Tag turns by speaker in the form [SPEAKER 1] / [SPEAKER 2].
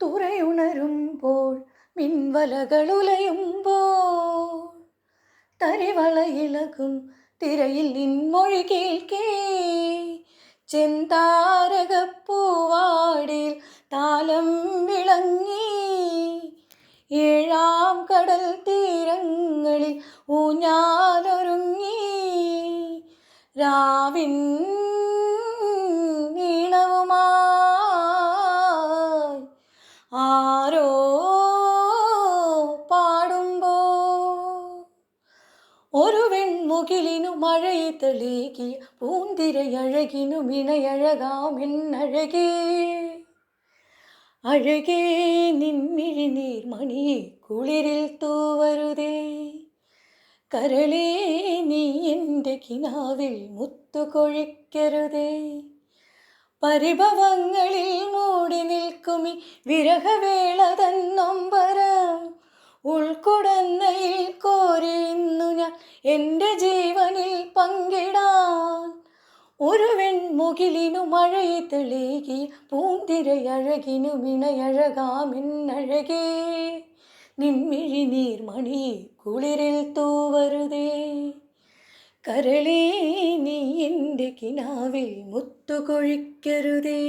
[SPEAKER 1] തുറയുണരുമ്പോൾ മിൻവലകളുലയുമ്പോൾ തരിവളയിളകും തിരയിൽ നിൻമൊഴി കേൾക്കേ ചെന്താരകപ്പൂവാടിൽ താലം വിളങ്ങി ഏഴാം കടൽ തീരങ്ങളിൽ ഊഞ്ഞാലൊരുങ്ങി രാവിൻ നീളവുമായി ആരോ പാടുമ്പോൾ ഒരു വെൺമുകിലിനു മഴയെ തെളികിയ പൂന്തിരയഴകിനു മിണയഴകാമെന്നഴകേ അഴകേ നിൻമിഴി നീർമണിയെ കുളിരിൽ തൂവരുതേ കരളേ നീ എൻ്റെ കിനാവിൽ മുത്തുകൊഴിക്കരുതേ പരിഭവങ്ങളിൽ മൂടി നിൽക്കുമി വിരഹവേള തന്നൊമ്പരം ഉൾക്കുടന്നയിൽ കോരിയുന്നു ഞാൻ എൻ്റെ ജീവനിൽ പങ്കിടാൻ ഒരു വെൺമുകിലിനു മഴയെ തെളികി പൂന്തിരയഴകിനു മിണയഴകാമെന്നഴകേ നിൻമിഴി നീർമണിയെ കുളിരിൽ തൂവരുതേ കരളേ നീ എൻ്റെ കിനാവിൽ മുത്തുകൊഴിക്കരുതേ.